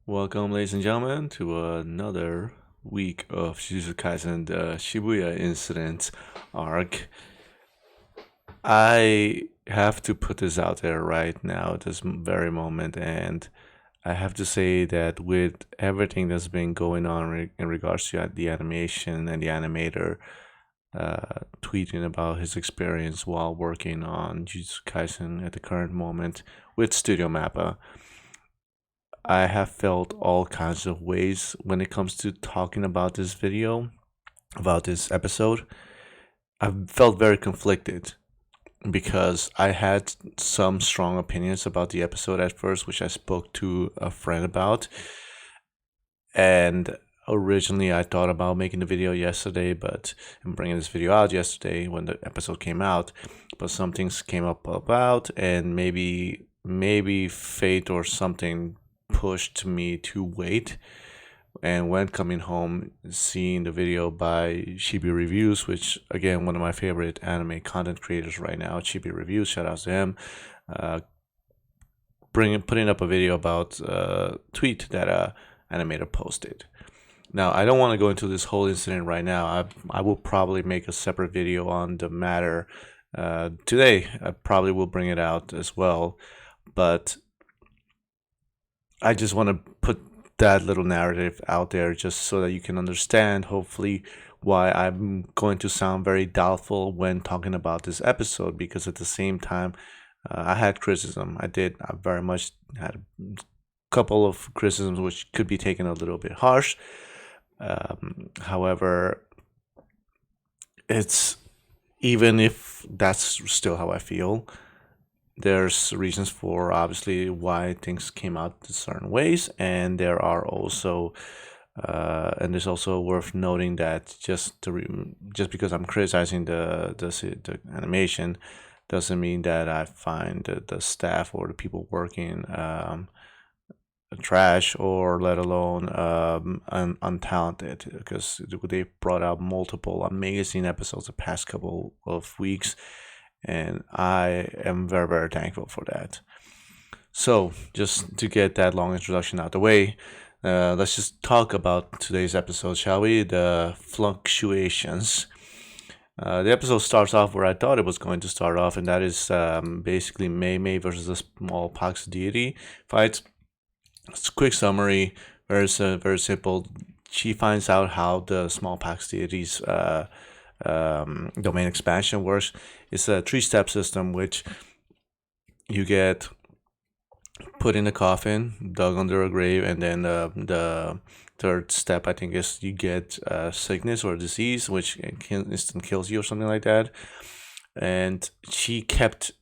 Welcome, ladies and gentlemen, to another week of Jujutsu Kaisen, the Shibuya incident arc. I have to put this out there right now, at this very moment, and I have to say that with everything that's been going on in regards to the animation and the animator tweeting about his experience while working on Jujutsu Kaisen at the current moment with Studio Mappa, I have felt all kinds of ways when it comes to talking about this video, about this episode. I've felt very conflicted because I had some strong opinions about the episode at first, which I spoke to a friend about. And originally, I thought about making the video yesterday, but I'm bringing this video out yesterday when the episode came out. But some things came up about, and maybe fate or something pushed me to wait. And when coming home, seeing the video by Chibi Reviews, which again one of my favorite anime content creators right now, Chibi Reviews, shout out to him, uh, putting up a video about a tweet that a animator posted. Now I don't want to go into this whole incident right now. I will probably make a separate video on the matter today. I probably will bring it out as well, but I just want to put that little narrative out there just so that you can understand, hopefully, why I'm going to sound very doubtful when talking about this episode. Because at the same time, I had criticism. I very much had a couple of criticisms which could be taken a little bit harsh. However, it's even if that's still how I feel, there's reasons for obviously why things came out certain ways, and there are also and it's also worth noting that just because I'm criticizing the animation doesn't mean that I find the staff or the people working trash, or let alone untalented, because they brought out multiple amazing episodes the past couple of weeks, and I am very, very thankful for that. So, just to get that long introduction out the way, let's just talk about today's episode, shall we? The fluctuations. The episode starts off where I thought it was going to start off, and that is basically Mei Mei versus the smallpox deity fight. It's a quick summary, very simple. She finds out how the smallpox deity's domain expansion works. It's a three-step system, which you get put in a coffin, dug under a grave, and then the third step, I think, is you get sickness or disease, which instant kills you or something like that. And she kept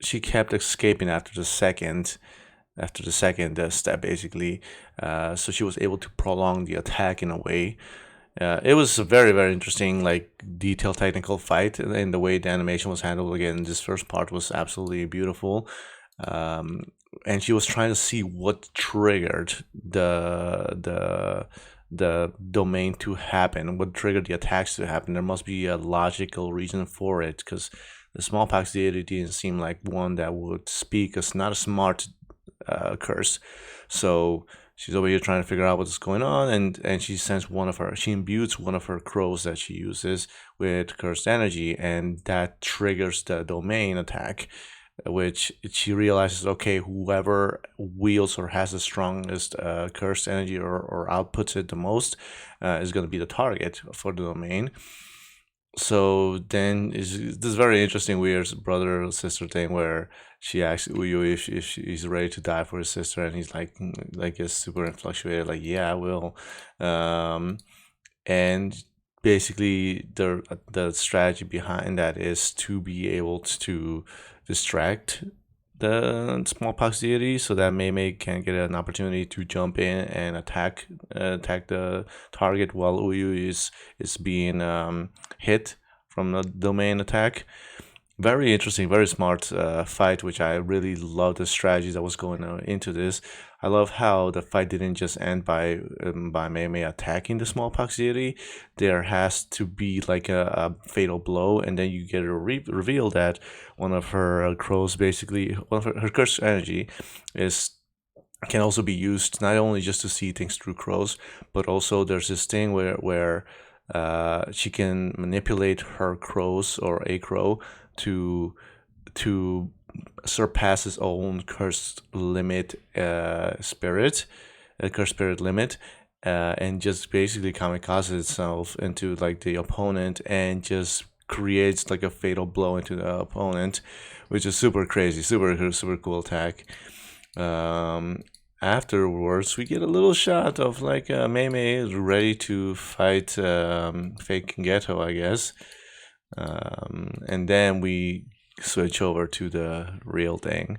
escaping after the second step, basically. So she was able to prolong the attack in a way. It was a very, very interesting, like, detailed technical fight, and the way the animation was handled. Again, this first part was absolutely beautiful. And she was trying to see what triggered the domain to happen, what triggered the attacks to happen. There must be a logical reason for it, because the smallpox deity didn't seem like one that would speak. It's not a smart curse. So she's over here trying to figure out what's going on, and she imbues one of her crows that she uses with cursed energy, and that triggers the domain attack, which she realizes, okay, whoever wields or has the strongest cursed energy, or outputs it the most, is going to be the target for the domain. So then is this very interesting, weird brother sister thing where she asks Uyu if he's ready to die for his sister, and he's like is super infatuated, like, yeah, I will. And basically the strategy behind that is to be able to distract the smallpox deity, so that Mei Mei can get an opportunity to jump in and attack the target while Uyu is being hit from the domain attack. Very interesting, very smart fight, which I really love the strategy that was going into this. I love how the fight didn't just end by Mei Mei attacking the smallpox deity. There has to be like a fatal blow, and then you get a reveal that one of her crows, basically, one of her cursed energy, is can also be used not only just to see things through crows, but also there's this thing where she can manipulate her crows or a crow to to surpass his own cursed limit spirit, cursed spirit limit, and just basically kamikaze itself into like the opponent and just creates like a fatal blow into the opponent, which is super crazy, super cool attack. Um, Afterwards, we get a little shot of like Mei Mei is ready to fight fake Ghetto, I guess. And then we switch over to the real thing.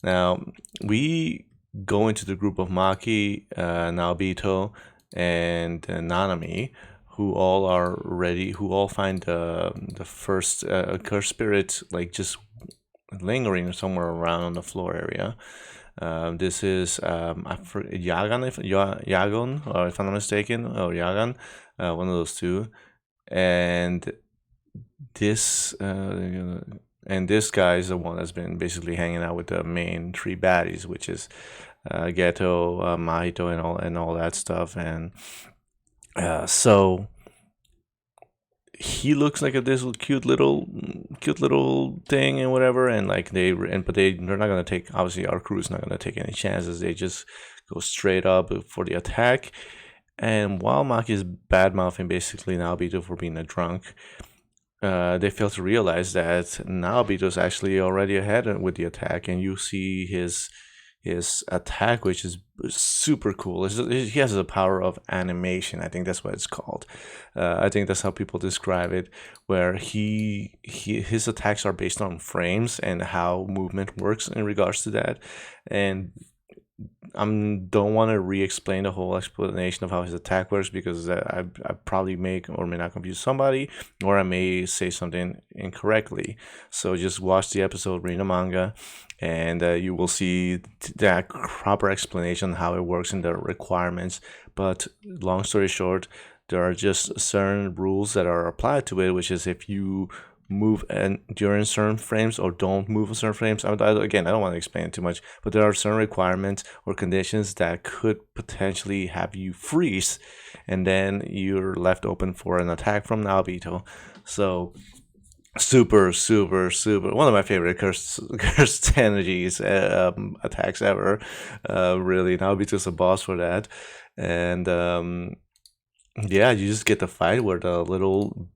Now, we go into the group of Maki, Naobito, and Nanami, who all are ready, who all find the first cursed spirit like just lingering somewhere around on the floor area. This is Yagan, Yagon, or if I'm not mistaken, or Yagan, one of those two, and this this guy is the one that's been basically hanging out with the main three baddies, which is Geto, Mahito, and all that stuff, and so he looks like this cute little thing and whatever, and like they're not gonna take, obviously our crew is not gonna take any chances. They just go straight up for the attack. And while Maki is bad mouthing basically Naobito for being a drunk, they fail to realize that Naobito's actually already ahead with the attack, and you see his attack, which is super cool. He has the power of animation. I think that's what it's called. I think that's how people describe it, where his attacks are based on frames and how movement works in regards to that. And I don't want to re-explain the whole explanation of how his attack works, because I probably may or may not confuse somebody, or I may say something incorrectly. So just watch the episode, read the manga, and you will see that proper explanation how it works in the requirements. But long story short, there are just certain rules that are applied to it, which is if you move and during certain frames or don't move in certain frames. Again, I don't want to explain it too much, but there are certain requirements or conditions that could potentially have you freeze, and then you're left open for an attack from Naobito. So super one of my favorite cursed energies attacks ever. Really, Naobito's a boss for that. And yeah, you just get the fight where the little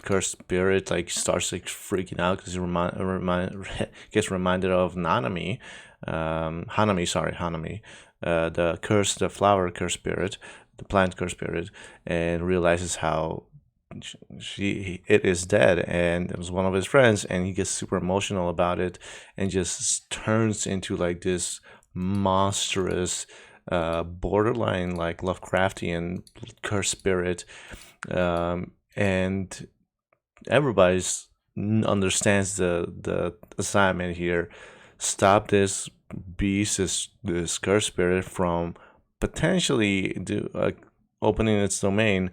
cursed spirit like starts like freaking out because he gets reminded of Hanami, the flower cursed spirit, the plant cursed spirit, and realizes how it is dead, and it was one of his friends, and he gets super emotional about it and just turns into like this monstrous borderline like Lovecraftian cursed spirit, and everybody's understands the assignment here. Stop this beast, this cursed spirit from potentially opening its domain.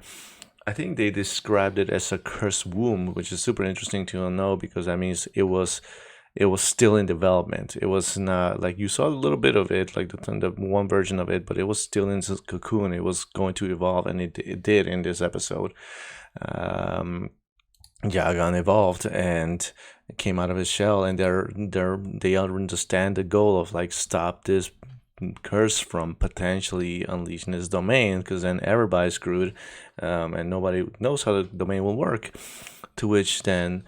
I think they described it as a cursed womb, which is super interesting to know, because that means it was still in development. It was not like you saw a little bit of it, like the one version of it, but it was still in its cocoon. It was going to evolve, and it did in this episode. Yagan evolved and came out of his shell, and they understand the goal of like stop this curse from potentially unleashing his domain, because then everybody's screwed, and nobody knows how the domain will work. To which then,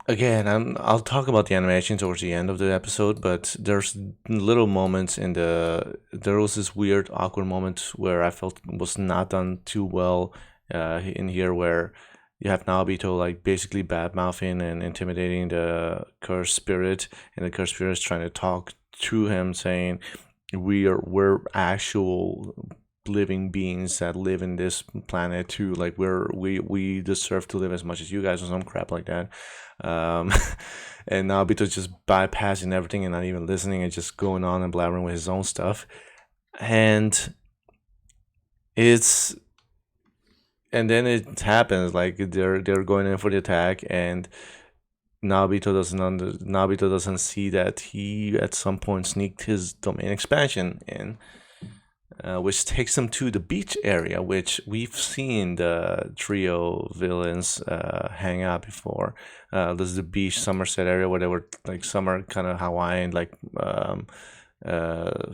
again, I'll talk about the animation towards the end of the episode, but there's little moments there was this weird awkward moment where I felt was not done too well in here, where you have Naobito like basically bad mouthing and intimidating the cursed spirit, and the cursed spirit is trying to talk to him, saying we're actual living beings that live in this planet too. Like we deserve to live as much as you guys, or some crap like that. And Naobito's just bypassing everything and not even listening, and just going on and blabbering with his own stuff. And then it happens, like they're going in for the attack, and Nabito doesn't see that he at some point sneaked his domain expansion in, which takes him to the beach area, which we've seen the trio villains hang out before. There's the beach Somerset area where they were like summer kind of Hawaiian, like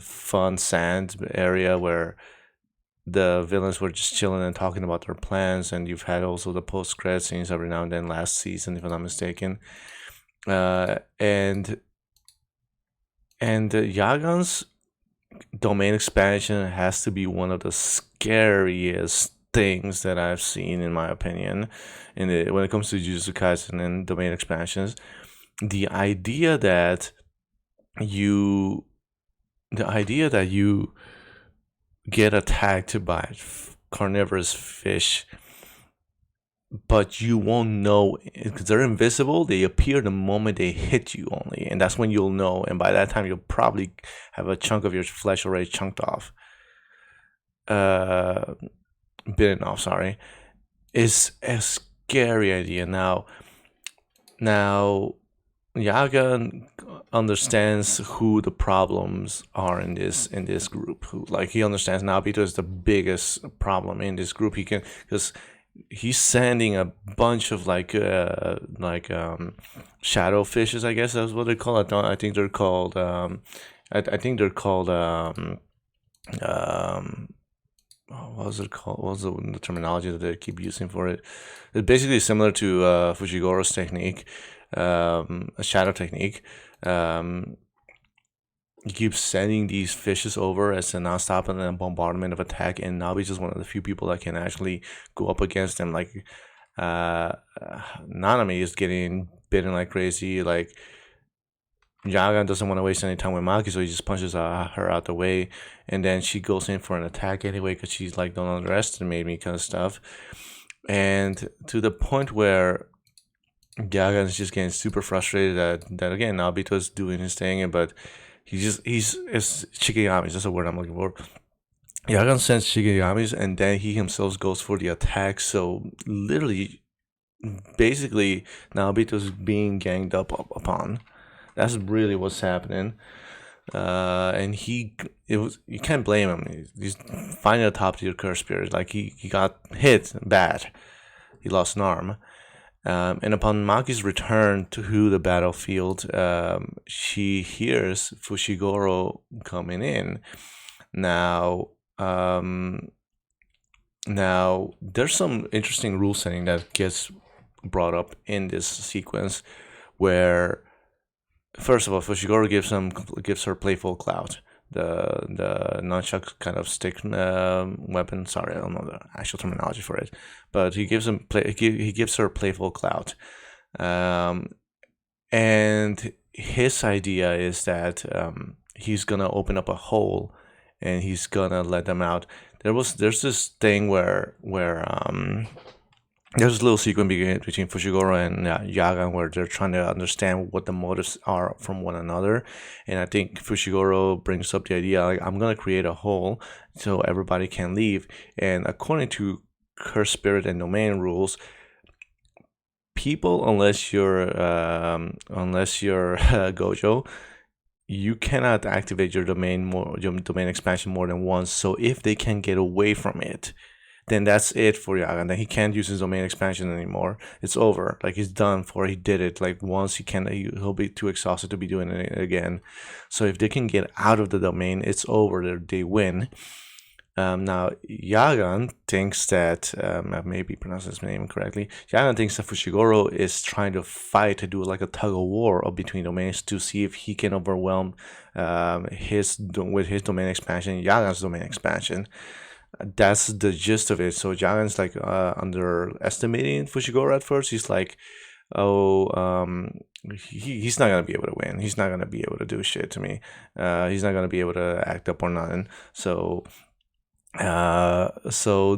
fun sand area where the villains were just chilling and talking about their plans. And you've had also the post credit scenes every now and then last season, if I'm not mistaken. And Yagan's domain expansion has to be one of the scariest things that I've seen, in my opinion, when it comes to Jujutsu Kaisen and domain expansions. The idea that you get attacked by carnivorous fish, but you won't know because they're invisible. They appear the moment they hit you only, and that's when you'll know. And by that time, you'll probably have a chunk of your flesh already chunked off, bitten off. Sorry, is a scary idea. Now, Yaga understands who the problems are in this group. Who, like, he understands Nabito is the biggest problem in this group. He can, because he's sending a bunch of shadow fishes. I guess that's what they call it. I think they're called. I think they're called. What was it called? What was the terminology that they keep using for it? It's basically similar to Fushigoro's technique, a shadow technique. He keeps sending these fishes over as a non-stop and a bombardment of attack, and Nabi's just one of the few people that can actually go up against them. Like, Nanami is getting bitten like crazy. Like, Yagan doesn't want to waste any time with Maki, so he just punches her out the way, and then she goes in for an attack anyway because she's like, "Don't underestimate me," kind of stuff. And to the point where Yagan is just getting super frustrated that again Nabito's doing his thing, but it's Shigeyamis. That's the word I'm looking for. Yagan sends Shigeyamis, and then he himself goes for the attack. So literally, basically, Nabito's being ganged up upon. That's really what's happening. And you can't blame him. He's finding a top tier curse spirit. Like, he got hit bad. He lost an arm. And upon Maki's return to the battlefield, she hears Fushiguro coming in. Now, there's some interesting rule setting that gets brought up in this sequence, where first of all, Fushiguro gives her playful clout, the nunchuck kind of stick weapon. Sorry, I don't know the actual terminology for it, but he gives her playful clout, and his idea is that he's gonna open up a hole, and he's gonna let them out. There's this thing where there's a little sequence between Fushiguro and Yagan where they're trying to understand what the motives are from one another. And I think Fushiguro brings up the idea, like, I'm going to create a hole so everybody can leave. And according to curse spirit and domain rules, people, unless you're Gojo, you cannot activate your domain expansion more than once. So if they can get away from it, then that's it for Yagan. Then he can't use his domain expansion anymore. It's over. Like, he's done for. He did it. Like, once he'll be too exhausted to be doing it again. So if they can get out of the domain, it's over. They win. Now, Yagan thinks that, I may be pronouncing his name incorrectly, Yagan thinks that Fushiguro is trying to fight, to do like a tug of war between domains to see if he can overwhelm with his domain expansion, Yagan's domain expansion. That's the gist of it. So Yagan's like underestimating Fushiguro at first. He's like, he's not gonna be able to win. He's not gonna be able to do shit to me. He's not gonna be able to act up or nothing. So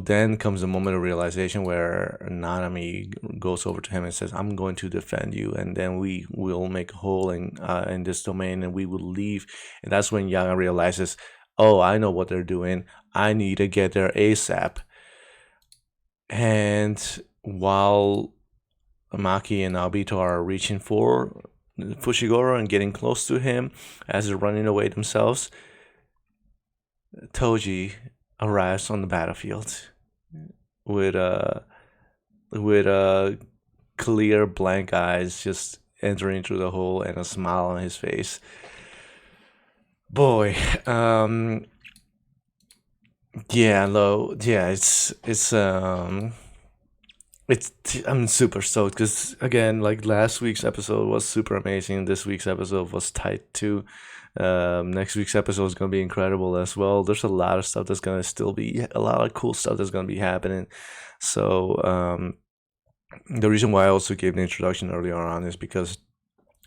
then comes the moment of realization where Nanami goes over to him and says, "I'm going to defend you, and then we will make a hole in this domain, and we will leave." And that's when Yagan realizes, "Oh, I know what they're doing. I need to get there ASAP." And while Maki and Obito are reaching for Fushiguro and getting close to him as they're running away themselves, Toji arrives on the battlefield with clear blank eyes, just entering through the hole and a smile on his face. Boy, yeah, low, yeah, it's I'm super stoked because again, like last week's episode was super amazing. This week's episode was tight too. Next week's episode is gonna be incredible as well. There's a lot of stuff that's gonna still be a lot of cool stuff that's gonna be happening. So the reason why I also gave the introduction earlier on is because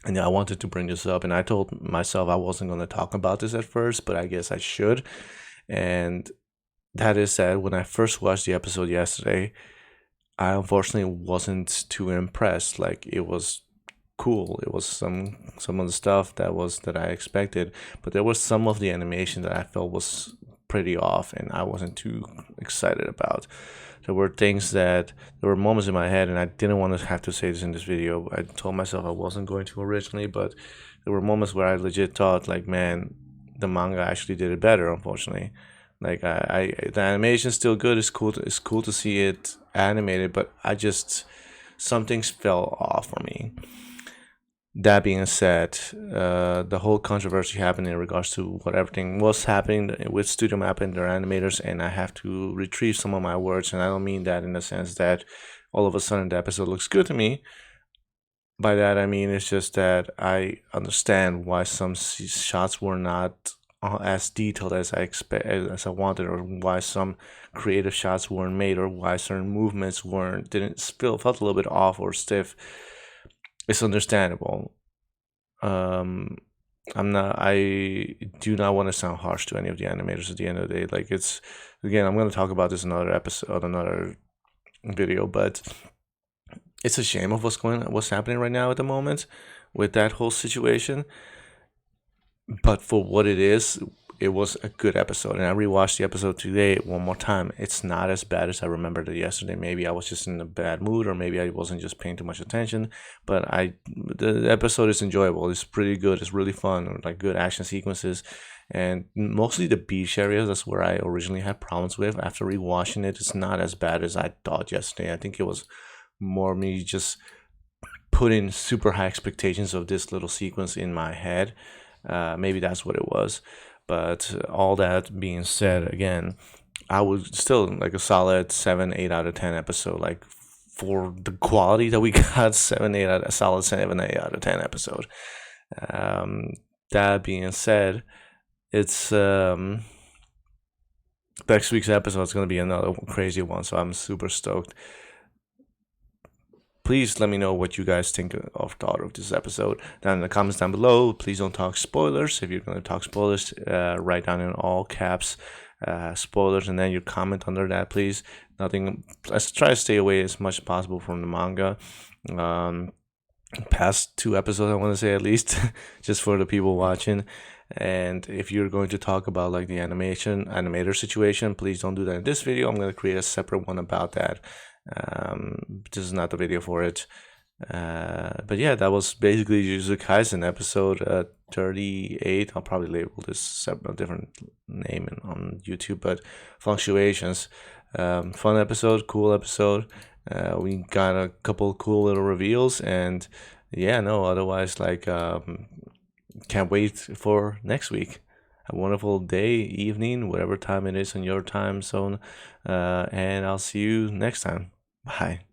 and I wanted to bring this up, and I told myself I wasn't gonna talk about this at first, but I guess I should. And that is that when I first watched the episode yesterday, I unfortunately wasn't too impressed. Like it was cool. It was some of the stuff that I expected, but there was some of the animation that I felt was pretty off, and I wasn't too excited about. There were moments in my head, and I didn't want to have to say this in this video. I told myself I wasn't going to originally, but there were moments where I legit thought, like, man, the manga actually did it better. Unfortunately, like the animation's still good. It's cool to see it animated, but some things fell off for me. That being said, the whole controversy happened in regards to what everything was happening with Studio Map and their animators, and I have to retrieve some of my words, and I don't mean that in the sense that all of a sudden the episode looks good to me. By that I mean it's just that I understand why some shots were not as detailed as I wanted, or why some creative shots weren't made, or why certain movements felt a little bit off or stiff. It's understandable. I do not want to sound harsh to any of the animators at the end of the day. Like again, I'm going to talk about this in another episode, another video, but it's a shame of what's happening right now at the moment with that whole situation. But for what it is, it was a good episode, and I rewatched the episode today one more time. It's not as bad as I remembered it yesterday. Maybe I was just in a bad mood, or maybe I wasn't just paying too much attention. But the episode is enjoyable. It's pretty good. It's really fun, like good action sequences, and mostly the beach areas. That's where I originally had problems with. After rewatching it, it's not as bad as I thought yesterday. I think it was more me just putting super high expectations of this little sequence in my head. Maybe that's what it was. But all that being said, again, I would still like a solid 7-8 out of 10 episode. Like for the quality that we got, 7-8 out a solid 7-8 out of 10 episode. That being said, it's next week's episode is gonna be another crazy one, so I'm super stoked. Please let me know what you guys think of thought of this episode down in the comments down below. Please don't talk spoilers. If you're going to talk spoilers, write down in all caps spoilers, and then you comment under that, please. Let's try to stay away as much as possible from the manga. Past 2 episodes, I want to say, at least, just for the people watching. And if you're going to talk about like the animator situation, please don't do that in this video. I'm going to create a separate one about that. This is not the video for it. But yeah, that was basically Jujutsu Kaisen episode 38. I'll probably label this a different name on YouTube, but Fluctuations. Fun episode, cool episode. We got a couple cool little reveals, and yeah, no, otherwise, like, can't wait for next week. A wonderful day, evening, whatever time it is in your time zone, and I'll see you next time. Bye.